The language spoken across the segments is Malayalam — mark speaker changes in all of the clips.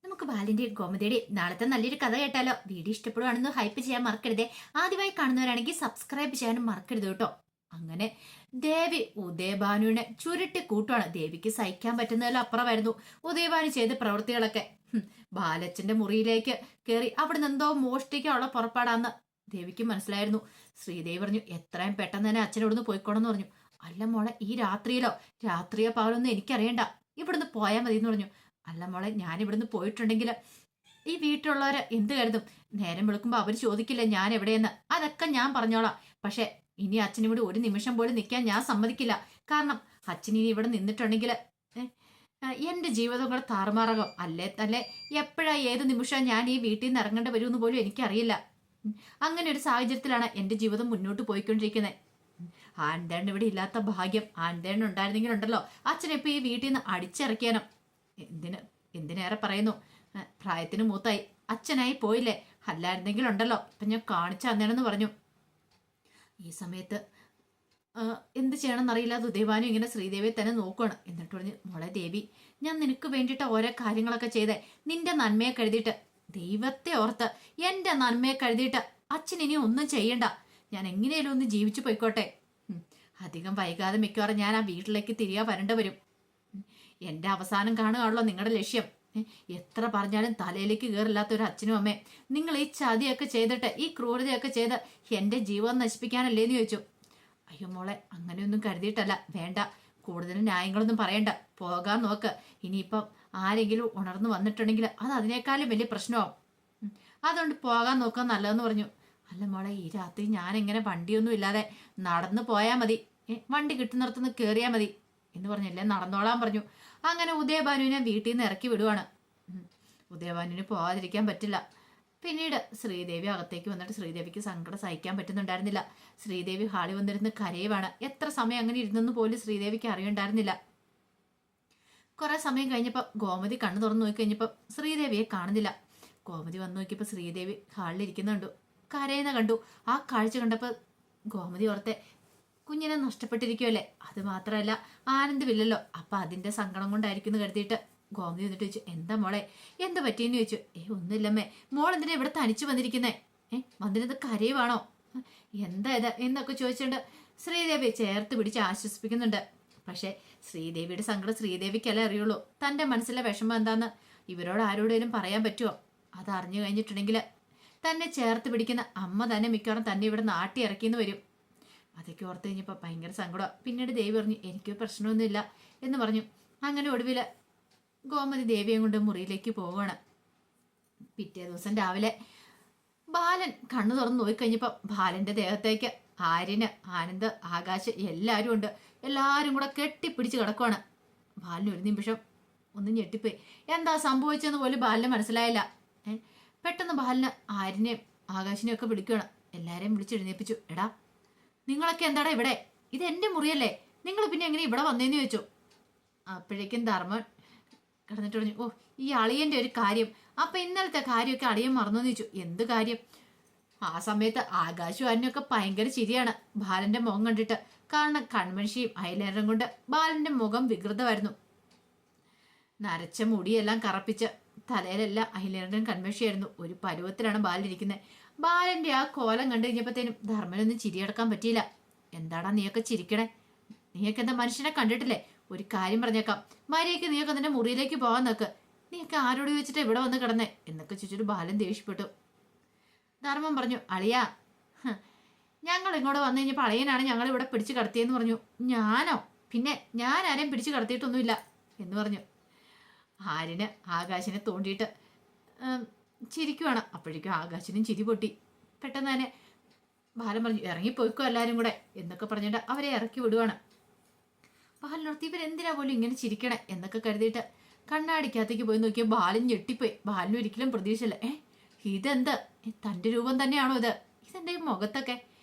Speaker 1: നമുക്ക് ബാലിന്റെ ഗോമതിയുടെ നാളത്തെ നല്ലൊരു കഥ കേട്ടാലോ? വീഡിയോ ഇഷ്ടപ്പെടുവാണെന്ന് ഹൈപ്പ് ചെയ്യാൻ മറക്കരുതേ. ആദ്യമായി കാണുന്നവരാണെങ്കിൽ സബ്സ്ക്രൈബ് ചെയ്യാനും മറക്കരുത് കേട്ടോ. അങ്ങനെ ദേവി ഉദയഭാനുവിനെ ചുരുട്ടി കൂട്ടുവാണ്. ദേവിക്ക് സഹിക്കാൻ പറ്റുന്നതിലും അപ്പുറമായിരുന്നു ഉദയഭാനു ചെയ്ത പ്രവൃത്തികളൊക്കെ. ബാലച്ചന്റെ മുറിയിലേക്ക് കയറി അവിടുന്ന് എന്തോ മോഷ്ടിക്കാനുള്ള പുറപ്പാടാന്ന് ദേവിക്ക് മനസ്സിലായിരുന്നു. ശ്രീദേവി പറഞ്ഞു, എത്രയും പെട്ടെന്ന് തന്നെ അച്ഛനോടൊന്ന് പോയിക്കോണെന്ന് പറഞ്ഞു. അല്ല മോളെ, ഈ രാത്രിയോ പകലൊന്നും എനിക്കറിയണ്ട, ഇവിടുന്ന് പോയാൽ മതി എന്ന് പറഞ്ഞു. അല്ല മോളെ, ഞാൻ ഇവിടുന്ന് പോയിട്ടുണ്ടെങ്കിൽ ഈ വീട്ടിലുള്ളവര് എന്ത് കരുതും? നേരം വെളുക്കുമ്പോ അവര് ചോദിക്കില്ല ഞാൻ എവിടെയെന്ന്. അതൊക്കെ ഞാൻ പറഞ്ഞോളാം. പക്ഷെ ഇനി അച്ഛനും ഇവിടെ ഒരു നിമിഷം പോലും നിൽക്കാൻ ഞാൻ സമ്മതിക്കില്ല. കാരണം അച്ഛൻ ഇനി ഇവിടെ നിന്നിട്ടുണ്ടെങ്കിൽ എന്റെ ജീവിതം കൂടെ താറുമാറാകും. അല്ലേ എപ്പോഴാ ഏത് നിമിഷം ഞാൻ ഈ വീട്ടിൽ നിന്ന് ഇറങ്ങേണ്ടി വരുമെന്ന് പോലും എനിക്കറിയില്ല. അങ്ങനെ ഒരു സാഹചര്യത്തിലാണ് എന്റെ ജീവിതം മുന്നോട്ട് പോയിക്കൊണ്ടിരിക്കുന്നത്. ആൻതേണ് ഇവിടെ ഇല്ലാത്ത ഭാഗ്യം ആൻതേണ് ഉണ്ടായിരുന്നെങ്കിലുണ്ടല്ലോ അച്ഛനെപ്പോ ഈ വീട്ടിൽ നിന്ന് അടിച്ചിറക്കിയാനും. എന്തിനേറെ പറയുന്നു, പ്രായത്തിന് മൂത്തായി അച്ഛനായി പോയില്ലേ. അല്ലായിരുന്നെങ്കിലുണ്ടല്ലോ ഇപ്പൊ ഞാൻ കാണിച്ചു തന്നേണെന്ന് പറഞ്ഞു. ഈ സമയത്ത് എന്ത് ചെയ്യണമെന്നറിയില്ല. ഉദയഭാനു ഇങ്ങനെ ശ്രീദേവിയെ തന്നെ നോക്കുകയാണ്. എന്നിട്ട് പറഞ്ഞു, മോളെ ദേവി, ഞാൻ നിനക്ക് വേണ്ടിയിട്ട് ഓരോ കാര്യങ്ങളൊക്കെ ചെയ്തേ. നിന്റെ നന്മയെ കരുതിയിട്ട്, ദൈവത്തെ ഓർത്ത് എന്റെ നന്മയെ കരുതിയിട്ട് അച്ഛൻ ഇനി ഒന്നും ചെയ്യണ്ട. ഞാൻ എങ്ങനെയാലും ഒന്ന് ജീവിച്ചു പോയിക്കോട്ടെ. അധികം വൈകാതെ മിക്കവാറും ഞാൻ ആ വീട്ടിലേക്ക് തിരികെ വരേണ്ടി വരും. എന്റെ അവസാനം കാണുകയാണല്ലോ നിങ്ങളുടെ ലക്ഷ്യം. എത്ര പറഞ്ഞാലും തലയിലേക്ക് കയറില്ലാത്ത ഒരു അച്ഛനും അമ്മേ, നിങ്ങൾ ഈ ചതിയൊക്കെ ചെയ്തിട്ട് ഈ ക്രൂരതയൊക്കെ ചെയ്ത് എന്റെ ജീവൻ നശിപ്പിക്കാനല്ലേന്ന് ചോദിച്ചു. അയ്യോ മോളെ, അങ്ങനെയൊന്നും കരുതിയിട്ടല്ല. വേണ്ട, കൂടുതൽ ന്യായങ്ങളൊന്നും പറയണ്ട, പോകാൻ നോക്ക്. ഇനിയിപ്പം ആരെങ്കിലും ഉണർന്നു വന്നിട്ടുണ്ടെങ്കിൽ അത് അതിനേക്കാളും വലിയ പ്രശ്നമാവും. അതുകൊണ്ട് പോകാൻ നോക്കാൻ നല്ലതെന്ന് പറഞ്ഞു. അല്ല മോളെ, ഈ രാത്രി ഞാൻ എങ്ങനെ വണ്ടിയൊന്നും ഇല്ലാതെ നടന്നു പോയാൽ മതി? വണ്ടി കിട്ടുന്നിടത്തുനിന്ന് കയറിയാൽ മതി എന്ന് പറഞ്ഞല്ലേ, നടന്നോളാൻ പറഞ്ഞു. അങ്ങനെ ഉദയഭാനുവിനെ വീട്ടിൽ നിന്ന് ഇറക്കി വിടുവാണ്. ഉദയഭാനുവിന് പോകാതിരിക്കാൻ പറ്റില്ല. പിന്നീട് ശ്രീദേവി അകത്തേക്ക് വന്നിട്ട് ശ്രീദേവിക്ക് സങ്കടം സഹിക്കാൻ പറ്റുന്നുണ്ടായിരുന്നില്ല. ശ്രീദേവി ഹാളി വന്നിരുന്ന് കരയുവാണ്. എത്ര സമയം അങ്ങനെ ഇരുന്നെന്ന് പോലും ശ്രീദേവിക്ക് അറിയുണ്ടായിരുന്നില്ല. കുറെ സമയം കഴിഞ്ഞപ്പോൾ ഗോമതി കണ്ണു തുറന്നു നോക്കി കഴിഞ്ഞപ്പോൾ ശ്രീദേവിയെ കാണുന്നില്ല. ഗോമതി വന്നു നോക്കിയപ്പോൾ ശ്രീദേവി ഹാളിൽ ഇരിക്കുന്നുണ്ടു, കരയുന്ന കണ്ടു. ആ കാഴ്ച കണ്ടപ്പോൾ ഗോമതി ഓർത്തെ, കുഞ്ഞിനെ നഷ്ടപ്പെട്ടിരിക്കുമല്ലേ, അത് മാത്രമല്ല ആനന്ദമില്ലല്ലോ, അപ്പൊ അതിന്റെ സങ്കടം കൊണ്ടായിരിക്കും എന്ന് കരുതിയിട്ട് ഗോമതി വന്നിട്ട് ചോദിച്ചു, എന്താ മോളെ, എന്താ പറ്റിയെന്ന് ചോദിച്ചു. ഒന്നുമില്ലമ്മേ, മോൾ എന്തിനാ ഇവിടെ തനിച്ചു വന്നിരിക്കുന്നേ? വന്നിരുന്നത് കരയുവാണോ? എന്താ ഇത് എന്നൊക്കെ ചോദിച്ചിട്ടുണ്ട്. ശ്രീദേവി ചേർത്ത് പിടിച്ച് ആശ്വസിപ്പിക്കുന്നുണ്ട്. പക്ഷെ ശ്രീദേവിയുടെ സങ്കടം ശ്രീദേവിക്കല്ലേ അറിയുള്ളൂ. തന്റെ മനസ്സിലെ വിഷമം എന്താന്ന് ഇവരോട് ആരോടേലും പറയാൻ പറ്റുമോ? അത് അറിഞ്ഞു കഴിഞ്ഞിട്ടുണ്ടെങ്കിൽ തന്നെ ചേർത്ത് പിടിക്കുന്ന അമ്മ തന്നെ മിക്കവാറും തന്നെ ഇവിടെ നാട്ടി ഇറക്കിയെന്ന് വരും. അതൊക്കെ ഓർത്ത് കഴിഞ്ഞപ്പോൾ ഭയങ്കര സങ്കടമാണ്. പിന്നീട് ദേവി പറഞ്ഞു, എനിക്ക് പ്രശ്നമൊന്നുമില്ല എന്ന് പറഞ്ഞു. അങ്ങനെ ഒടുവിൽ ഗോമതി ദേവിയെ കൊണ്ട് മുറിയിലേക്ക് പോവുകയാണ്. പിറ്റേ ദിവസം രാവിലെ ബാലൻ കണ്ണു തുറന്ന് നോക്കിക്കഴിഞ്ഞപ്പോൾ ബാലന്റെ ദേഹത്തേക്ക് ആര്യന്, ആനന്ദ്, ആകാശ് എല്ലാവരും ഉണ്ട്. എല്ലാവരും കൂടെ കെട്ടിപ്പിടിച്ച് കിടക്കുവാണ്. ബാലന് ഒരു നിമിഷം ഒന്ന് ഞെട്ടിപ്പോയി. എന്താ സംഭവിച്ചെന്ന് പോലും ബാലന് മനസ്സിലായില്ല. പെട്ടെന്ന് ബാലന് ആര്യനെയും ആകാശിനെയും ഒക്കെ വിളിക്കുകയാണ്. എല്ലാവരെയും വിളിച്ചെഴുന്നേപ്പിച്ചു. എടാ, നിങ്ങളൊക്കെ എന്താടാ ഇവിടെ? ഇത് എന്റെ മുറിയല്ലേ, നിങ്ങൾ പിന്നെ എങ്ങനെ ഇവിടെ വന്നേന്ന് ചോദിച്ചു. അപ്പോഴേക്കും ധർമ്മൻ കിടന്നിട്ട് പറഞ്ഞു, ഓ, ഈ അളിയന്റെ ഒരു കാര്യം, അപ്പൊ ഇന്നലത്തെ കാര്യമൊക്കെ അളിയൻ മറന്നു ചോദിച്ചു. എന്ത് കാര്യം? ആ സമയത്ത് ആകാശവും ആനൊക്കെ ഭയങ്കര ചിരിയാണ് ബാലന്റെ മുഖം കണ്ടിട്ട്. കാരണം കൺമൻഷിയും ഐലൈനറും കൊണ്ട് ബാലന്റെ മുഖം വികൃതമായിരുന്നു. നരച്ച മുടിയെല്ലാം കറപ്പിച്ച് തലയിലെല്ലാം ഐലൈനറും കൺമൻഷിയായിരുന്നു. ഒരു പരുവത്തിലാണ് ബാലിരിക്കുന്നത്. ബാലന്റെ ആ കോലം കണ്ടു കഴിഞ്ഞപ്പോഴത്തേനും ധർമ്മനൊന്നും ചിരിയടക്കാൻ പറ്റിയില്ല. എന്താടാ നീയൊക്കെ ചിരിക്കണേ? നീയൊക്കെ എന്താ മനുഷ്യനെ കണ്ടിട്ടില്ലേ? ഒരു കാര്യം പറഞ്ഞേക്കാം, മര്യാദയ്ക്ക് നീയൊക്കെ നിന്റെ മുറിയിലേക്ക് പോകാൻ നോക്ക്. നീയൊക്കെ ആരോട് ചോദിച്ചിട്ട് ഇവിടെ വന്ന് കിടന്നേ എന്നൊക്കെ ചോദിച്ചിട്ട് ബാലൻ ദേഷ്യപ്പെട്ടു. ധർമ്മം പറഞ്ഞു, അളിയാ, ഞങ്ങൾ ഇങ്ങോട്ട് വന്നു കഴിഞ്ഞപ്പോൾ അളിയനാണ് ഞങ്ങൾ ഇവിടെ പിടിച്ചു കടത്തിയെന്ന് പറഞ്ഞു. ഞാനോ? പിന്നെ ഞാൻ ആരെയും പിടിച്ചു കടത്തിയിട്ടൊന്നുമില്ല എന്ന് പറഞ്ഞു. ആര്യന് ആകാശിനെ തോണ്ടിയിട്ട് ചിരിക്കുവാണ്. അപ്പോഴേക്കും ആകാശിനും ചിരി പൊട്ടി. പെട്ടെന്ന് തന്നെ ബാലൻ പറഞ്ഞു, ഇറങ്ങിപ്പോയിക്കോ എല്ലാവരും കൂടെ എന്നൊക്കെ പറഞ്ഞിട്ട് അവരെ ഇറക്കി വിടുവാണ്. ബാലനോർത്ത് ഇവരെന്തിനാ പോലും ഇങ്ങനെ ചിരിക്കണേ എന്നൊക്കെ കരുതിയിട്ട് കണ്ണാടിക്കകത്തേക്ക് പോയി നോക്കിയാൽ ബാലൻ ഞെട്ടിപ്പോയി. ബാലനും ഒരിക്കലും പ്രതീക്ഷയില്ല. ഇതെന്ത്, തന്റെ രൂപം തന്നെയാണോ ഇത്? ഇതെന്റെ മുഖത്തൊക്കെ?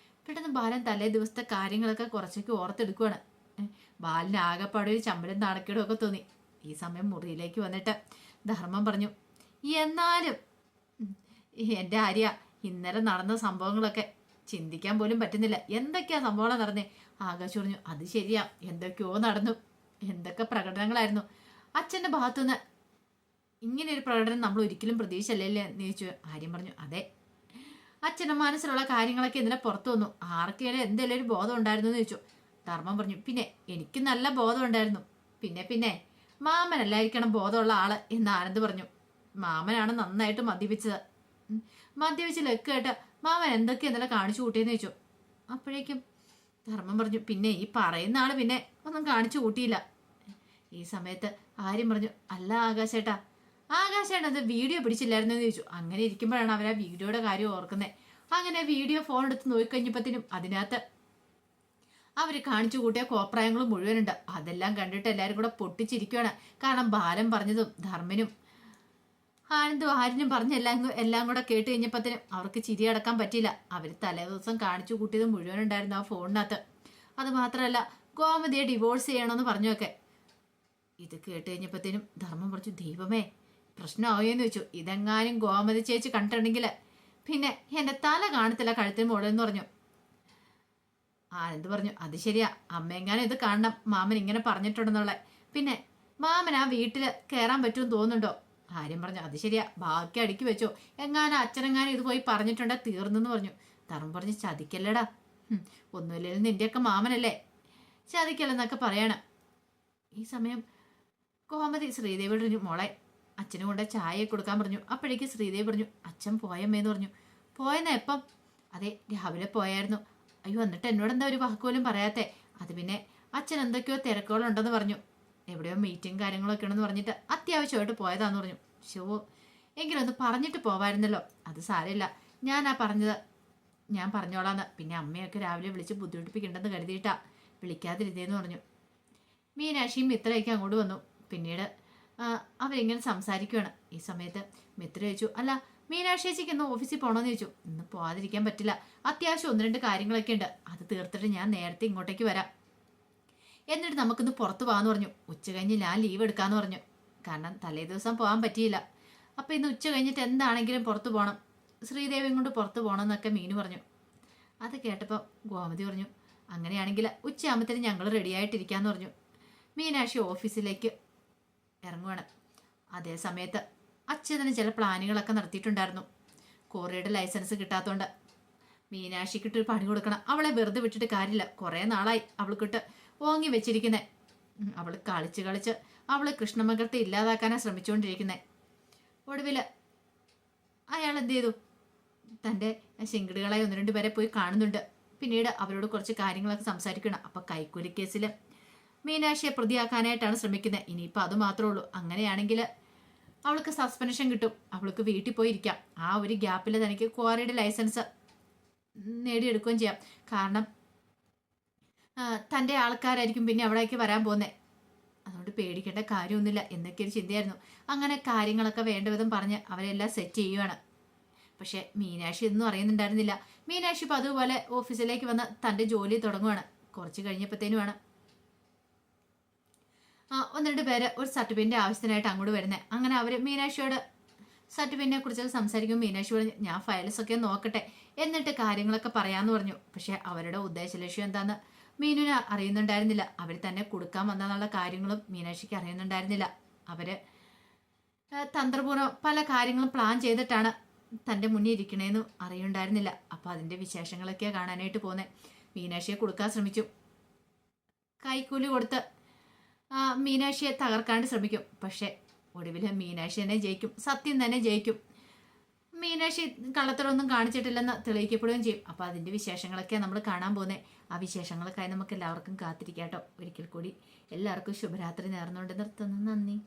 Speaker 1: പെട്ടെന്ന് ബാലൻ തലേ ദിവസത്തെ കാര്യങ്ങളൊക്കെ കുറച്ചൊക്കെ ഓർത്തെടുക്കുവാണ്. ബാലന് ആകെപ്പാടെ ഒരു ചമ്പലും നാണക്കേടും ഒക്കെ തോന്നി. ഈ സമയം മുറിയിലേക്ക് വന്നിട്ട് ധർമ്മം പറഞ്ഞു, എന്നാലും എൻ്റെ ആര്യ, ഇന്നലെ നടന്ന സംഭവങ്ങളൊക്കെ ചിന്തിക്കാൻ പോലും പറ്റുന്നില്ല. എന്തൊക്കെയാ സംഭവം നടന്നേ? ആകാശ് പറഞ്ഞു, അത് ശരിയാ, എന്തൊക്കെയോ നടന്നു. എന്തൊക്കെ പ്രകടനങ്ങളായിരുന്നു. അച്ഛൻ്റെ ഭാഗത്തുനിന്ന് ഇങ്ങനെ ഒരു പ്രകടനം നമ്മൾ ഒരിക്കലും പ്രതീക്ഷയല്ലേ എന്ന് ചോദിച്ചു. ആര്യം പറഞ്ഞു, അതെ, അച്ഛൻ്റെ മനസ്സിലുള്ള കാര്യങ്ങളൊക്കെ ഇതിനെ പുറത്തു വന്നു. ആർക്കെങ്കിലും എന്തെങ്കിലും ഒരു ബോധം ഉണ്ടായിരുന്നു എന്ന് ചോദിച്ചു. ധർമ്മം പറഞ്ഞു, പിന്നെ എനിക്ക് നല്ല ബോധം ഉണ്ടായിരുന്നു. പിന്നെ മാമനല്ലായിരിക്കണം ബോധമുള്ള ആള് എന്ന് ആനന്ദ് പറഞ്ഞു. മാമനാണ് നന്നായിട്ട് മദ്യപിച്ചത്. മദ്യപിച്ച് ലക്ക് കേട്ട് മാമൻ എന്തൊക്കെ ഇന്നലെ കാണിച്ചു കൂട്ടിയെന്ന് ചോദിച്ചു. അപ്പോഴേക്കും ധർമ്മം പറഞ്ഞു, പിന്നെ ഈ പറയുന്ന ആള് പിന്നെ ഒന്നും കാണിച്ചു കൂട്ടിയില്ല. ഈ സമയത്ത് ആര്യം പറഞ്ഞു, അല്ല ആകാശേട്ടാ അത് വീഡിയോ പിടിച്ചില്ലായിരുന്നു എന്ന് ചോദിച്ചു. അങ്ങനെ ഇരിക്കുമ്പോഴാണ് അവർ ആ വീഡിയോയുടെ കാര്യം ഓർക്കുന്നത്. അങ്ങനെ വീഡിയോ ഫോൺ എടുത്ത് നോക്കിക്കഴിഞ്ഞപ്പത്തിനും അതിനകത്ത് അവർ കാണിച്ചു കൂട്ടിയ കോപ്രായങ്ങളും മുഴുവനുണ്ട്. അതെല്ലാം കണ്ടിട്ട് എല്ലാവരും കൂടെ പൊട്ടിച്ചിരിക്കുകയാണ്. കാരണം ബാലൻ പറഞ്ഞതും ധർമ്മനും ആനന്ദും ആര്യനും പറഞ്ഞ എല്ലാം കൂടെ കേട്ട് കഴിഞ്ഞപ്പത്തിനും അവർക്ക് ചിരി അടക്കാൻ പറ്റിയില്ല. അവർ തലേ ദിവസം കാണിച്ചു കൂട്ടിയത് മുഴുവനുണ്ടായിരുന്നു ആ ഫോണിനകത്ത്. അത് മാത്രമല്ല ഗോമതിയെ ഡിവോഴ്സ് ചെയ്യണമെന്ന് പറഞ്ഞൊക്കെ. ഇത് കേട്ട് കഴിഞ്ഞപ്പത്തിനും ധർമ്മം പറഞ്ഞു, ദൈവമേ പ്രശ്നമാവുകയെന്ന് വെച്ചു. ഇതെങ്ങാനും ഗോമതി ചേച്ചി കണ്ടിട്ടുണ്ടെങ്കിൽ പിന്നെ എന്റെ തല കാണത്തില്ല കഴുത്തിന് മുകളിലെന്ന് പറഞ്ഞു. ആനന്ദ് പറഞ്ഞു, അത് ശരിയാ, അമ്മയെങ്ങാനും ഇത് കാണണം, മാമൻ ഇങ്ങനെ പറഞ്ഞിട്ടുണ്ടെന്നുള്ള. പിന്നെ മാമൻ ആ വീട്ടില് കയറാൻ പറ്റുമെന്ന് തോന്നുന്നുണ്ടോ? ആര്യം പറഞ്ഞു, അത് ശരിയാ, ബാക്കി അടുക്കി വെച്ചോ, എങ്ങാനും അച്ഛനെങ്ങാനും ഇത് പോയി പറഞ്ഞിട്ടുണ്ടെ തീർന്നെന്ന് പറഞ്ഞു. ധർമ്മം പറഞ്ഞു, ചതിക്കല്ലടാ, ഒന്നുമില്ലെങ്കിലും നിന്റെയൊക്കെ മാമനല്ലേ, ചതിക്കല്ലെന്നൊക്കെ പറയാണ്. ഈ സമയം കോമതി ശ്രീദേവിയുടെ മോളെ അച്ഛനും കൊണ്ട് ചായ കൊടുക്കാൻ പറഞ്ഞു. അപ്പോഴേക്ക് ശ്രീദേവി പറഞ്ഞു, അച്ഛൻ പോയമ്മേന്ന് പറഞ്ഞു. പോയെന്നാ എപ്പം? അതെ, രാവിലെ പോയായിരുന്നു. അയ്യോ, എന്നിട്ട് എന്നോട് എന്താ ഒരു വാക്ക് പോലും പറയാത്തെ? അത് പിന്നെ അച്ഛൻ എന്തൊക്കെയോ തിരക്കുകളുണ്ടെന്ന് പറഞ്ഞു, എവിടെയോ മീറ്റിംഗ് കാര്യങ്ങളൊക്കെ ഉണ്ടെന്ന് പറഞ്ഞിട്ട് അത്യാവശ്യമായിട്ട് പോയതാന്ന് പറഞ്ഞു. ഷോ, എങ്കിലും ഒന്ന് പറഞ്ഞിട്ട് പോവായിരുന്നല്ലോ. അത് സാരമില്ല, ഞാൻ പറഞ്ഞോളാന്ന്. പിന്നെ അമ്മയൊക്കെ രാവിലെ വിളിച്ച് ബുദ്ധിമുട്ടിപ്പിക്കണ്ടെന്ന് കരുതിയിട്ടാ വിളിക്കാതിരുന്നേന്ന് പറഞ്ഞു. മീനാക്ഷിയും മിത്രയൊക്കെ അങ്ങോട്ട് വന്നു. പിന്നീട് അവരിങ്ങനെ സംസാരിക്കുകയാണ്. ഈ സമയത്ത് മിത്ര ചോദിച്ചു, അല്ല മീനാക്ഷി ചേച്ചിക്ക് ഇന്ന് ഓഫീസിൽ പോകണമെന്ന് ചോദിച്ചു. ഇന്ന് പോകാതിരിക്കാൻ പറ്റില്ല, അത്യാവശ്യം 1-2 കാര്യങ്ങളൊക്കെ ഉണ്ട്, അത് തീർത്തിട്ട് ഞാൻ നേരത്തെ ഇങ്ങോട്ടേക്ക് വരാം, എന്നിട്ട് നമുക്കിന്ന് പുറത്ത് പോകാമെന്ന് പറഞ്ഞു. ഉച്ച കഴിഞ്ഞ് ഞാൻ ലീവ് എടുക്കാമെന്ന് പറഞ്ഞു. കാരണം തലേ ദിവസം പോകാൻ പറ്റിയില്ല. അപ്പം ഇന്ന് ഉച്ച കഴിഞ്ഞിട്ട് എന്താണെങ്കിലും പുറത്ത് പോകണം, ശ്രീദേവിയും കൊണ്ട് പുറത്ത് പോകണം എന്നൊക്കെ മീനു പറഞ്ഞു. അത് കേട്ടപ്പോൾ ഗോമതി പറഞ്ഞു, അങ്ങനെയാണെങ്കിൽ ഉച്ചയാകുമ്പത്തേനും ഞങ്ങൾ റെഡിയായിട്ടിരിക്കാമെന്ന് പറഞ്ഞു. മീനാക്ഷി ഓഫീസിലേക്ക് ഇറങ്ങുവാണ്. അതേ സമയത്ത് അച്യുതന് ചില പ്ലാനുകളൊക്കെ നടത്തിയിട്ടുണ്ടായിരുന്നു. കോറിയുടെ ലൈസൻസ് കിട്ടാത്തതുകൊണ്ട് മീനാക്ഷിക്കിട്ടൊരു പണി കൊടുക്കണം. അവളെ വെറുതെ വിട്ടിട്ട് കാര്യമില്ല, കുറേ നാളായി അവൾക്കിട്ട് ഓങ്ങി വെച്ചിരിക്കുന്നത്. അവൾ കളിച്ച് അവള് കൃഷ്ണമംഗലത്തെ ഇല്ലാതാക്കാനാണ് ശ്രമിച്ചുകൊണ്ടിരിക്കുന്നത്. ഒടുവിൽ അയാൾ എന്ത് ചെയ്തു, തൻ്റെ ശിങ്കിടികളായി 1-2 പേരെ പോയി കാണുന്നുണ്ട്. പിന്നീട് അവരോട് കുറച്ച് കാര്യങ്ങളൊക്കെ സംസാരിക്കണം. അപ്പം കൈക്കൂലി കേസിൽ മീനാക്ഷിയെ പ്രതിയാക്കാനായിട്ടാണ് ശ്രമിക്കുന്നത്. ഇനിയിപ്പോൾ അത് മാത്രമേ ഉള്ളൂ. അങ്ങനെയാണെങ്കിൽ അവൾക്ക് സസ്പെൻഷൻ കിട്ടും, അവൾക്ക് വീട്ടിൽ പോയി ഇരിക്കാം. ആ ഒരു ഗ്യാപ്പിൽ തനിക്ക് ക്വാറിയുടെ ലൈസൻസ് നേടിയെടുക്കുകയും ചെയ്യാം. കാരണം തൻ്റെ ആൾക്കാരായിരിക്കും പിന്നെ അവിടേക്ക് വരാൻ പോകുന്നത്. അതുകൊണ്ട് പേടിക്കേണ്ട കാര്യമൊന്നുമില്ല എന്നൊക്കെ ഒരു ചിന്തയായിരുന്നു. അങ്ങനെ കാര്യങ്ങളൊക്കെ വേണ്ട വിധം പറഞ്ഞ് അവരെല്ലാം സെറ്റ് ചെയ്യുവാണ്. പക്ഷെ മീനാക്ഷി ഇതൊന്നും അറിയുന്നുണ്ടായിരുന്നില്ല. മീനാക്ഷി ഇപ്പം അതുപോലെ ഓഫീസിലേക്ക് വന്ന് തൻ്റെ ജോലി തുടങ്ങുവാണ്. കുറച്ച് കഴിഞ്ഞപ്പോഴത്തേനുമാണ് 1-2 പേര് ഒരു സർട്ടിഫിക്കറ്റിൻ്റെ ആവശ്യത്തിനായിട്ട് അങ്ങോട്ട് വരുന്നത്. അങ്ങനെ അവർ മീനാക്ഷിയോട് സർട്ടിഫിക്കറ്റിനെ കുറിച്ചൊക്കെ സംസാരിക്കുമ്പോൾ മീനാക്ഷി പറഞ്ഞു, ഞാൻ ഫയൽസൊക്കെ നോക്കട്ടെ എന്നിട്ട് കാര്യങ്ങളൊക്കെ പറയാമെന്ന് പറഞ്ഞു. പക്ഷെ അവരുടെ ഉദ്ദേശലക്ഷ്യം എന്താണെന്ന് മീനുവിന് അറിയുന്നുണ്ടായിരുന്നില്ല. അവർ തന്നെ കൊടുക്കാൻ വന്നുള്ള കാര്യങ്ങളും മീനാക്ഷിക്ക് അറിയുന്നുണ്ടായിരുന്നില്ല. അവർ തന്ത്രപൂർവ്വം പല കാര്യങ്ങളും പ്ലാൻ ചെയ്തിട്ടാണ് തൻ്റെ മുന്നിൽ ഇരിക്കണേന്നും അറിയുണ്ടായിരുന്നില്ല. അപ്പോൾ അതിൻ്റെ വിശേഷങ്ങളൊക്കെയാണ് കാണാനായിട്ട് പോകുന്നത്. മീനാക്ഷിയെ കൊടുക്കാൻ ശ്രമിച്ചു, കൈക്കൂലി കൊടുത്ത് മീനാക്ഷിയെ തകർക്കാണ്ട് ശ്രമിക്കും. പക്ഷെ ഒടുവിൽ മീനാക്ഷി തന്നെ ജയിക്കും, സത്യം തന്നെ ജയിക്കും. മീനാക്ഷി കള്ളത്തരമൊന്നും കാണിച്ചിട്ടില്ലെന്ന് തെളിയിക്കപ്പെടുകയും ചെയ്യും. അപ്പോൾ അതിൻ്റെ വിശേഷങ്ങളൊക്കെയാണ് നമ്മൾ കാണാൻ പോകുന്നത്. ആ വിശേഷങ്ങൾക്കായി നമുക്ക് എല്ലാവർക്കും കാത്തിരിക്കാം കേട്ടോ. ഒരിക്കൽ കൂടി എല്ലാവർക്കും ശുഭരാത്രി നേർന്നുകൊണ്ട് നിർത്തുന്നു. നന്ദി.